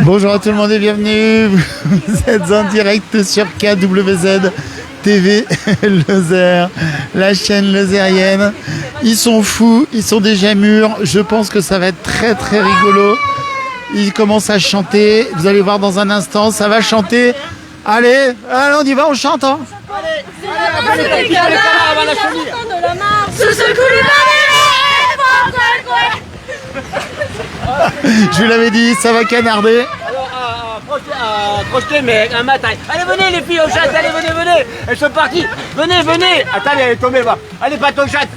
Bonjour à tout le monde et bienvenue. Vous êtes en direct sur KWZ TV Lozère, la chaîne lozérienne. Ils sont fous, ils sont déjà mûrs. Je pense que ça va être très très rigolo. Ils commencent à chanter. Vous allez voir dans un instant, ça va chanter. Allez, on y va, on chante. Hein. Je vous l'avais dit, ça va canarder. Crocheter, mais un matin. Allez, venez les filles au chat, allez, venez. Elles sont parties. Venez. Attendez, elle est tombée, va. Allez, pas au chat.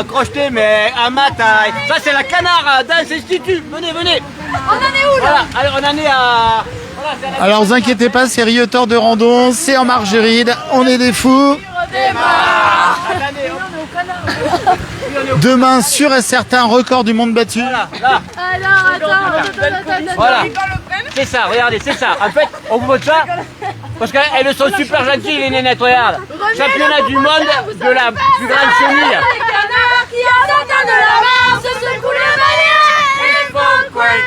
Crocheter, mais un matin. Ça, c'est la canard dans institut. Venez. On en est où, là? Voilà, alors, on en est à... Voilà, alors, vous inquiétez pas, c'est Riotor de Randon, c'est en Margeride. On est des fous. Demain, sûr et certain, record du monde battu. Voilà. Voilà. C'est ça, regardez, c'est ça. En fait, on vous montre ça parce qu'elles sont super gentilles, les nénettes, regarde. Championnat du monde de la plus grande chenille. Les canards qui entendent de la mare se secouent les manières et font coin.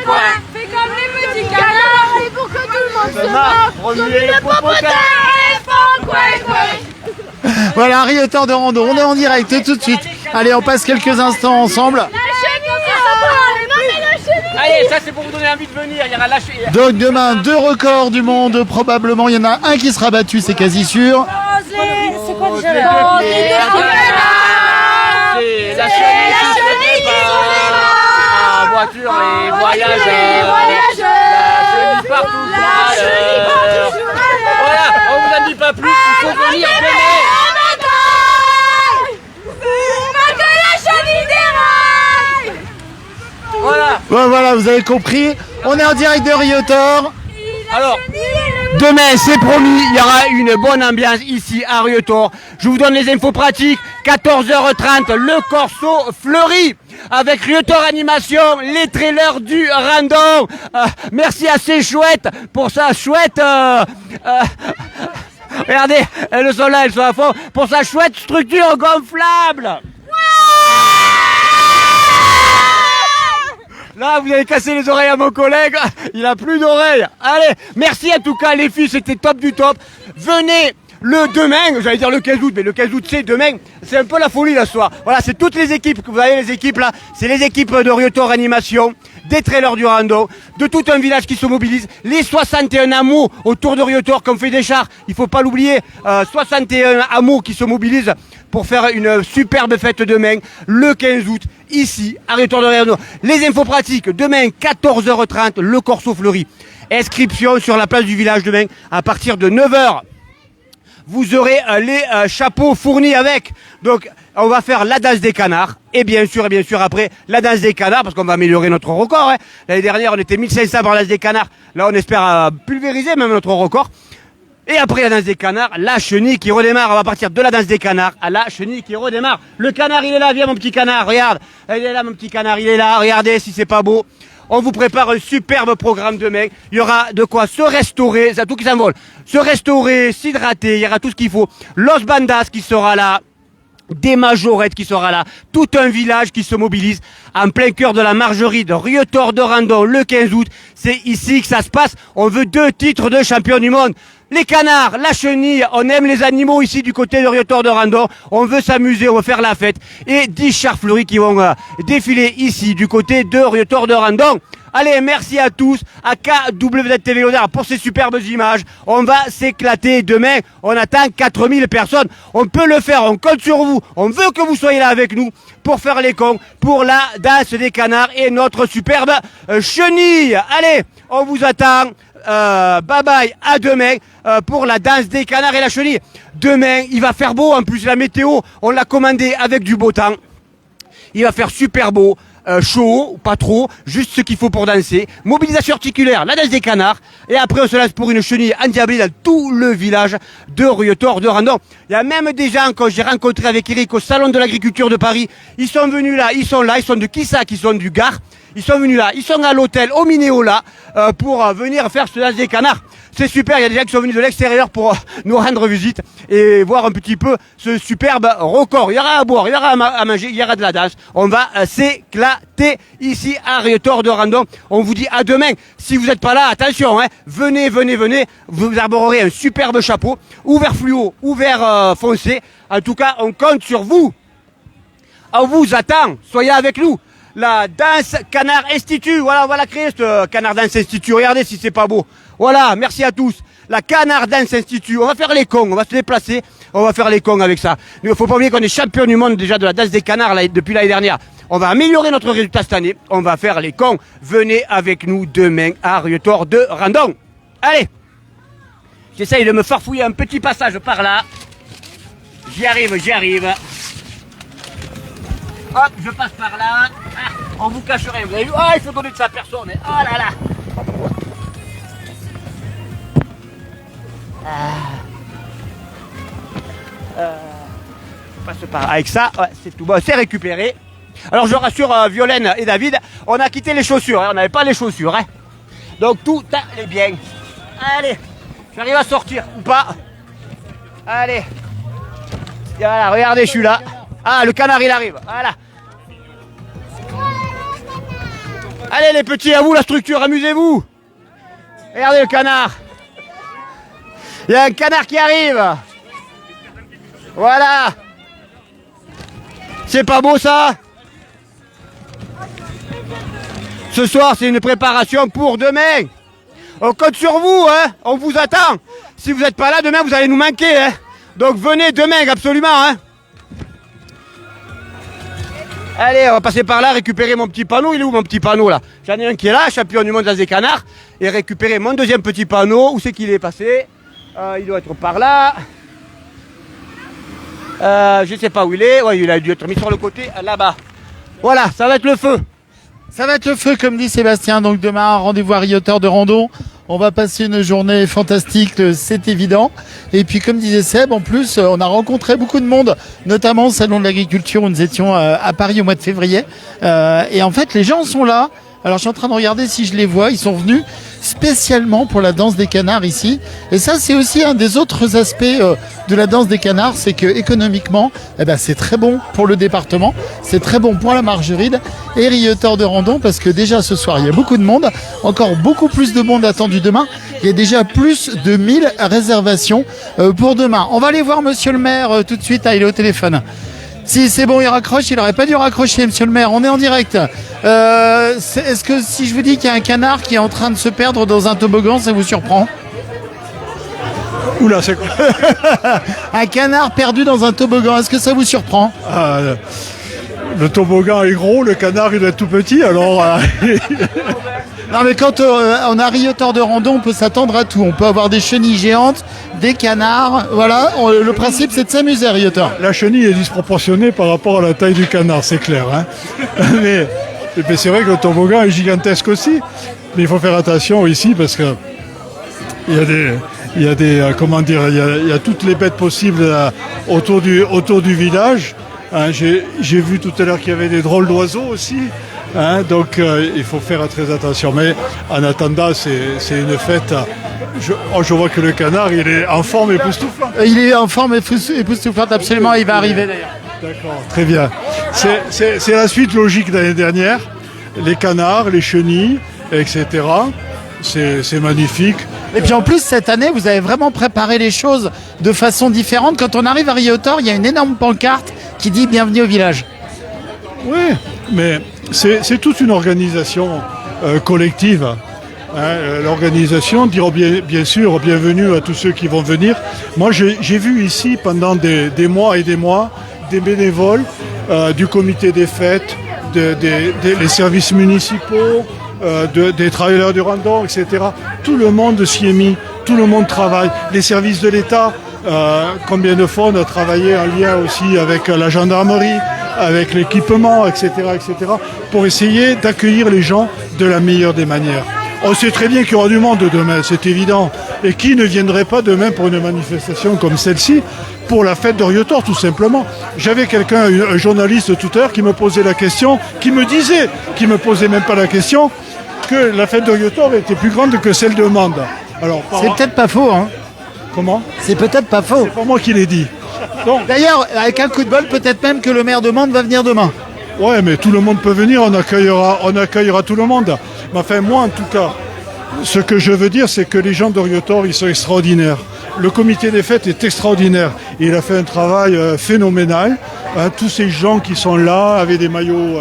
Fais comme les petits canards et pour que tout le monde se marre. Remuez les popotin et font coin. Voilà, Riotor de Randon, on est en direct tout de suite. Allez, on passe quelques instants ensemble. Allez, ça c'est pour vous donner envie de venir. Il y aura la chenille. Donc demain, 2 records du monde, probablement. Il y en a un qui sera battu, c'est quasi sûr. C'est quoi déjà C'est la chenille. La voiture, les voyages. La chenille partout. Voilà, on vous en dit pas plus. Il faut venir demain. Voilà, vous avez compris. On est en direct de Riotor. Alors, demain, c'est promis, il y aura une bonne ambiance ici à Riotor. Je vous donne les infos pratiques. 14h30, le Corso fleuri. Avec Riotor Animation, les trailers du random. Merci à ces chouettes pour sa chouette... regardez, elles sont là, elles sont à fond. Pour sa chouette structure gonflable. Là, vous avez cassé les oreilles à mon collègue. Il a plus d'oreilles. Allez, merci en tout cas les filles, c'était top du top. Venez le demain, j'allais dire le 15 août, mais le 15 août c'est demain. C'est un peu la folie là ce soir. Voilà, c'est toutes les équipes. Vous voyez les équipes là, c'est les équipes de Riotor Animation, des trailers du rando, de tout un village qui se mobilise. Les 61 hameaux autour de Riotor comme fait des chars, il faut pas l'oublier. 61 hameaux qui se mobilisent pour faire une superbe fête demain, le 15 août, ici, à Riotor de Rando. Les infos pratiques, demain, 14h30, le Corso fleuri. Inscription sur la place du village demain, à partir de 9h. Vous aurez les chapeaux fournis avec. Donc, on va faire la danse des canards. Et bien sûr, après, la danse des canards, parce qu'on va améliorer notre record. Hein. L'année dernière, on était 1500 par la danse des canards. Là, on espère pulvériser même notre record. Et après la danse des canards, la chenille qui redémarre. On va partir de la danse des canards à la chenille qui redémarre. Le canard, il est là. Viens, mon petit canard. Regarde. Il est là, mon petit canard. Il est là. Regardez si c'est pas beau. On vous prépare un superbe programme demain. Il y aura de quoi se restaurer. C'est tout qui s'envole. Se restaurer, s'hydrater. Il y aura tout ce qu'il faut. Los Bandas qui sera là. Des majorettes qui sera là, tout un village qui se mobilise en plein cœur de la Margeride de Riotor de Randon le 15 août. C'est ici que ça se passe. On veut 2 titres de champion du monde. Les canards, la chenille, on aime les animaux ici du côté de Riotor de Randon. On veut s'amuser, on veut faire la fête. Et 10 chars fleuris qui vont défiler ici du côté de Riotor de Randon. Allez, merci à tous, à KWZ Lozère pour ces superbes images. On va s'éclater demain. On attend 4000 personnes. On peut le faire, on compte sur vous. On veut que vous soyez là avec nous pour faire les cons, pour la danse des canards et notre superbe chenille. Allez, on vous attend. Bye bye, à demain pour la danse des canards et la chenille. Demain, il va faire beau. En plus, la météo, on l'a commandé avec du beau temps. Il va faire super beau. Chaud, pas trop, juste ce qu'il faut pour danser. Mobilisation articulaire, la danse des canards. Et après, on se lance pour une chenille endiablée dans tout le village de Rietor de Randon. Il y a même des gens que j'ai rencontrés avec Eric au Salon de l'Agriculture de Paris. Ils sont venus là, ils sont de Quissac, ils sont du Gard. Ils sont venus là, ils sont à l'hôtel au Minéo là pour venir faire ce Danse des Canards. C'est super, il y a des gens qui sont venus de l'extérieur pour nous rendre visite et voir un petit peu ce superbe record. Il y aura à boire, il y aura à manger, il y aura de la danse. On va s'éclater ici à Rietor de Randon. On vous dit à demain. Si vous n'êtes pas là, attention, hein, venez. Vous arborerez un superbe chapeau, ou vert fluo, ou vert foncé. En tout cas, on compte sur vous. On vous attend, soyez avec nous. La Danse Canard Institut, voilà, on va la créer, ce Canard Dance Institut. Regardez si c'est pas beau. Voilà, merci à tous. La Canard Dance Institut, on va faire les cons, on va se déplacer, on va faire les cons avec ça. Il ne faut pas oublier qu'on est champion du monde déjà de la danse des canards là, depuis l'année dernière. On va améliorer notre résultat cette année, on va faire les cons. Venez avec nous demain à Rietor de Randon. Allez, j'essaye de me farfouiller un petit passage par là. J'y arrive. Hop, je passe par là. Ah, on vous cache rien. Vous avez vu? Ah, il faut donner de sa personne. Oh là là. Je passe par avec ça. Ouais, c'est tout bon. C'est récupéré. Alors je rassure Violaine et David, on a quitté les chaussures. Hein, on n'avait pas les chaussures. Hein. Donc tout allait bien. Allez, j'arrive à sortir ou pas. Allez. Et voilà, regardez, je suis là. Ah, le canard, il arrive. Voilà. Allez, les petits, à vous la structure, amusez-vous. Regardez le canard. Il y a un canard qui arrive. Voilà. C'est pas beau, ça? Ce soir, c'est une préparation pour demain. On compte sur vous, hein. On vous attend. Si vous n'êtes pas là, demain, vous allez nous manquer, hein. Donc, venez demain, absolument, hein. Allez, on va passer par là, récupérer mon petit panneau. Il est où mon petit panneau là? J'en ai un qui est là, champion du monde dans des canards. Et récupérer mon deuxième petit panneau. Où c'est qu'il est passé? Il doit être par là. Je sais pas où il est. Ouais, il a dû être mis sur le côté, là-bas. Voilà, ça va être le feu. Ça va être le feu, comme dit Sébastien. Donc demain, rendez-vous à Rietor de Randon. On va passer une journée fantastique, c'est évident. Et puis, comme disait Seb, en plus, on a rencontré beaucoup de monde, notamment au Salon de l'Agriculture où nous étions à Paris au mois de février. Et en fait, les gens sont là. Alors, je suis en train de regarder si je les vois. Ils sont venus spécialement pour la danse des canards ici. Et ça, c'est aussi un des autres aspects de la danse des canards, c'est que économiquement, eh ben, c'est très bon pour le département, c'est très bon pour la Margeride et Rietor de Randon, parce que déjà ce soir, il y a beaucoup de monde, encore beaucoup plus de monde attendu demain. Il y a déjà plus de 1000 réservations pour demain. On va aller voir monsieur le maire tout de suite. Ah, il est au téléphone. Si c'est bon, il raccroche, il aurait pas dû raccrocher, monsieur le maire. On est en direct. Est-ce que si je vous dis qu'il y a un canard qui est en train de se perdre dans un toboggan, ça vous surprend? Oula, c'est quoi? Un canard perdu dans un toboggan, est-ce que ça vous surprend? Le toboggan est gros, le canard il est tout petit, alors... Non mais quand on a Rietor de Randon, on peut s'attendre à tout. On peut avoir des chenilles géantes, des canards, voilà. Le principe c'est de s'amuser à Rietor. La chenille est disproportionnée par rapport à la taille du canard, c'est clair. Hein. mais c'est vrai que le toboggan est gigantesque aussi. Mais il faut faire attention ici parce que il y a toutes les bêtes possibles autour du village. Hein, j'ai vu tout à l'heure qu'il y avait des drôles d'oiseaux aussi. Hein, donc il faut faire très attention. Mais en attendant, c'est une fête. Je vois que le canard, il est en forme époustouflante. Il est en forme époustouflante, absolument. Il va arriver d'ailleurs. D'accord, très bien. C'est la suite logique de l'année dernière. Les canards, les chenilles, etc. C'est magnifique. Et puis en plus, cette année, vous avez vraiment préparé les choses de façon différente. Quand on arrive à Rietor, il y a une énorme pancarte qui dit « Bienvenue au village ». Oui, mais c'est toute une organisation collective. Hein. L'organisation dira bien sûr bienvenue à tous ceux qui vont venir. Moi, j'ai vu ici pendant des mois et des mois des bénévoles du comité des fêtes, les services municipaux, des travailleurs du Randon, etc. Tout le monde s'y est mis, tout le monde travaille. Les services de l'État, combien de fois on a travaillé en lien aussi avec la gendarmerie, avec l'équipement, etc., pour essayer d'accueillir les gens de la meilleure des manières. On sait très bien qu'il y aura du monde demain, c'est évident. Et qui ne viendrait pas demain pour une manifestation comme celle-ci, pour la fête de Riotor, tout simplement. J'avais quelqu'un, un journaliste tout à l'heure, qui me posait la question, qui me posait même pas la question, que la fête de Riotor était plus grande que celle de Mende. Alors, C'est peut-être pas faux, hein. Comment ? C'est peut-être pas faux. C'est pas moi qui l'ai dit. Donc, D'ailleurs, avec un coup de bol, peut-être même que le maire de Mende va venir demain. ouais, mais tout le monde peut venir, on accueillera tout le monde. Mais enfin, moi, en tout cas, ce que je veux dire, c'est que les gens de Riotor, ils sont extraordinaires. Le comité des fêtes est extraordinaire. Il a fait un travail phénoménal. Tous ces gens qui sont là, avec des maillots,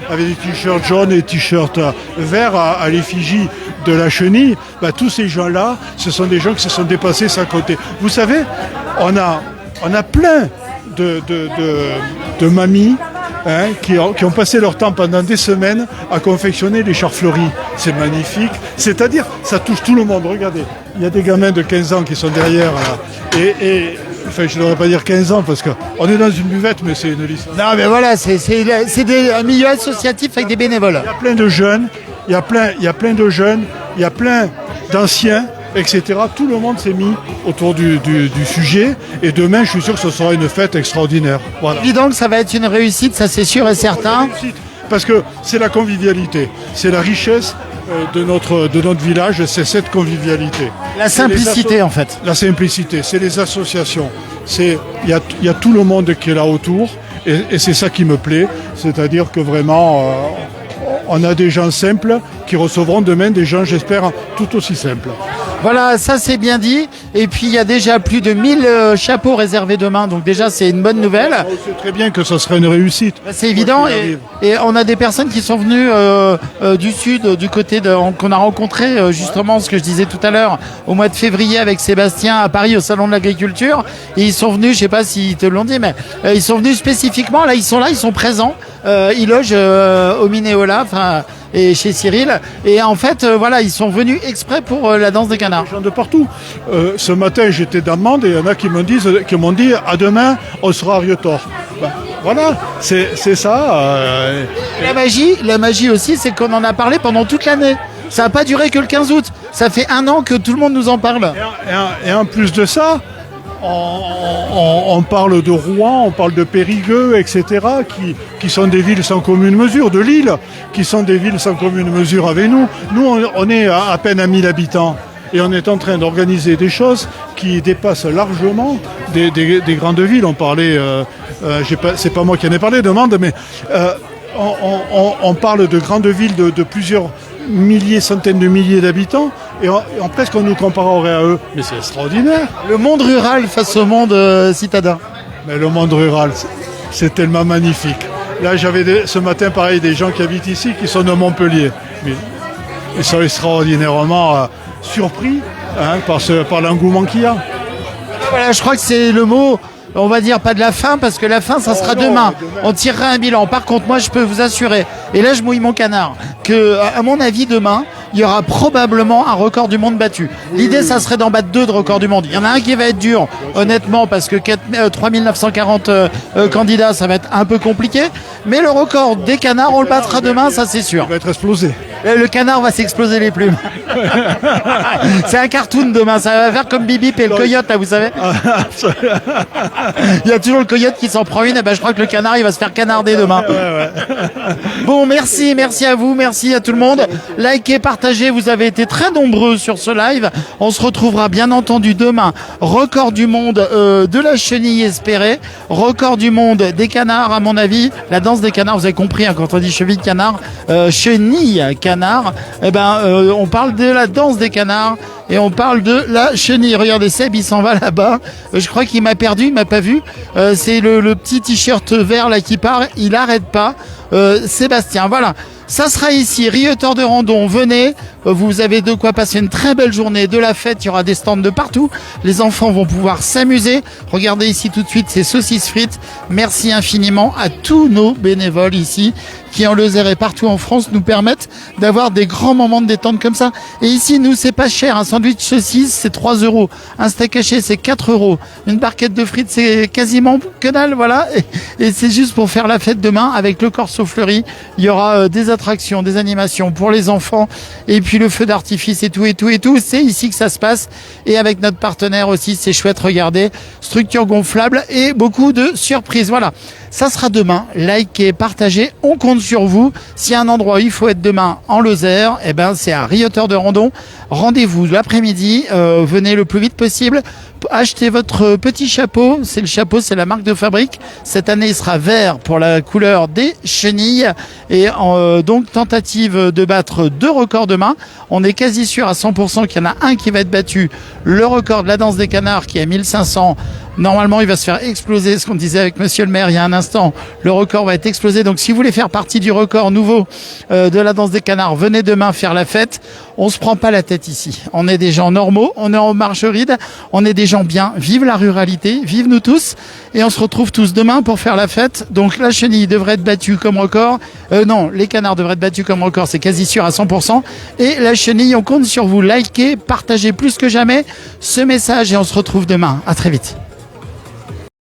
avec des t-shirts jaunes et des t-shirts verts à l'effigie de la chenille, tous ces gens-là, ce sont des gens qui se sont dépassés sans côté. Vous savez, on a plein de mamies qui ont passé leur temps pendant des semaines à confectionner des chars fleuris. C'est magnifique. C'est-à-dire, ça touche tout le monde. Regardez, il y a des gamins de 15 ans qui sont derrière. Là. Et enfin, je ne devrais pas dire 15 ans parce qu'on est dans une buvette, mais c'est une licence. Non, mais voilà, c'est un milieu associatif avec des bénévoles. Il y a plein de jeunes, il y a plein de jeunes, il y a plein d'anciens, etc. Tout le monde s'est mis autour du sujet. Et demain, je suis sûr que ce sera une fête extraordinaire. Voilà. Évident que ça va être une réussite, ça c'est sûr et certain. Parce que c'est la convivialité, c'est la richesse de notre village, c'est cette convivialité. La simplicité en fait. La simplicité, c'est les associations, il y a tout le monde qui est là autour et c'est ça qui me plaît, c'est-à-dire que vraiment on a des gens simples qui recevront demain des gens, j'espère, tout aussi simples. Voilà, ça c'est bien dit. Et puis il y a déjà plus de 1000 chapeaux réservés demain, donc déjà c'est une bonne nouvelle. On sait très bien que ça serait une réussite. C'est évident. Et on a des personnes qui sont venues du sud, du côté qu'on a rencontré justement, ce que je disais tout à l'heure, au mois de février avec Sébastien à Paris au Salon de l'Agriculture. Et ils sont venus, je sais pas s'ils te l'ont dit, mais ils sont venus spécifiquement. Là, ils sont présents. Ils logent au Minéola, et chez Cyril. Et en fait, voilà, ils sont venus exprès pour la danse des canards. Des gens de partout. Ce matin, j'étais dans Mende et il y en a qui m'ont dit à demain, on sera à Riotor. Voilà, c'est ça. La magie aussi, c'est qu'on en a parlé pendant toute l'année. Ça n'a pas duré que le 15 août. Ça fait 1 an que tout le monde nous en parle. Et en plus de ça, on parle de Rouen, on parle de Périgueux, etc., qui sont des villes sans commune mesure, de Lille, qui sont des villes sans commune mesure avec nous. Nous, on est à peine à 1000 habitants. Et on est en train d'organiser des choses qui dépassent largement des grandes villes. On parlait, c'est pas moi qui en ai parlé de Mende, mais on parle de grandes villes de plusieurs milliers, centaines de milliers d'habitants, et presque on nous comparerait à eux. Mais c'est extraordinaire. Le monde rural face au monde citadin. Mais le monde rural, c'est tellement magnifique. Là, j'avais ce matin, pareil, des gens qui habitent ici, qui sont de Montpellier. Mais ils sont extraordinairement surpris par l'engouement qu'il y a. Voilà, je crois que c'est le mot, on va dire pas de la fin, parce que la fin, ça sera demain. On tirera un bilan. Par contre, moi, je peux vous assurer, et là, je mouille mon canard, que, à mon avis, demain, il y aura probablement un record du monde battu. L'idée, ça serait d'en battre 2 de record du monde. Il y en a un qui va être dur, honnêtement, parce que 3940 candidats, ça va être un peu compliqué. Mais le record des canards, on le battra demain, ça c'est sûr. Il va être explosé. Le canard va s'exploser les plumes. C'est un cartoon demain, ça va faire comme Bibip et le coyote, là, vous savez. Il y a toujours le coyote qui s'en prend une, et ben je crois que le canard, il va se faire canarder demain. Bon, merci à vous, merci à tout le monde. Likez, partagez, vous avez été très nombreux sur ce live. On se retrouvera bien entendu demain. Record du monde de la chenille espérée. Record du monde des canards, à mon avis. La danse des canards, vous avez compris, quand on dit cheville canard, chenille canard, on parle de la danse des canards. Et on parle de la chenille. Regardez, Seb, il s'en va là-bas. Je crois qu'il m'a perdu, il m'a pas vu. C'est le petit t-shirt vert là qui part. Il arrête pas. Sébastien, voilà. Ça sera ici, Riotor de Randon. Venez, vous avez de quoi passer une très belle journée, de la fête. Il y aura des stands de partout. Les enfants vont pouvoir s'amuser. Regardez ici tout de suite ces saucisses frites. Merci infiniment à tous nos bénévoles ici qui en Lozère et partout en France nous permettent d'avoir des grands moments de détente comme ça. Et ici, nous, c'est pas cher. Un sandwich saucisse, c'est 3 €. Un steak haché, c'est 4 €. Une barquette de frites, c'est quasiment que dalle, voilà. Et c'est juste pour faire la fête demain avec le Corso Fleuri. Il y aura des attractions, des animations pour les enfants. Et puis, puis le feu d'artifice et tout, c'est ici que ça se passe. Et avec notre partenaire aussi, c'est chouette, regardez, structure gonflable et beaucoup de surprises. Voilà, ça sera demain. Likez, partagez, on compte sur vous. S'il y a un endroit où il faut être demain en Lozère, eh ben c'est à Rioteur-de-Randon. Rendez-vous l'après-midi, venez le plus vite possible. Achetez votre petit chapeau, c'est la marque de fabrique. Cette année, il sera vert pour la couleur des chenilles. Et donc, tentative de battre 2 records demain. On est quasi sûr à 100% qu'il y en a un qui va être battu. Le record de la danse des canards qui est à 1500. Normalement, il va se faire exploser, ce qu'on disait avec monsieur le maire il y a un instant. Le record va être explosé. Donc, si vous voulez faire partie du record nouveau de la danse des canards, venez demain faire la fête. On se prend pas la tête ici. On est des gens normaux, on est en Margeride, on est des gens bien. Vive la ruralité, vive nous tous. Et on se retrouve tous demain pour faire la fête. Donc, la chenille devrait être battue comme record. Non, les canards devraient être battus comme record, c'est quasi sûr à 100%. Et la chenille, on compte sur vous. Likez, partagez plus que jamais ce message et on se retrouve demain. À très vite.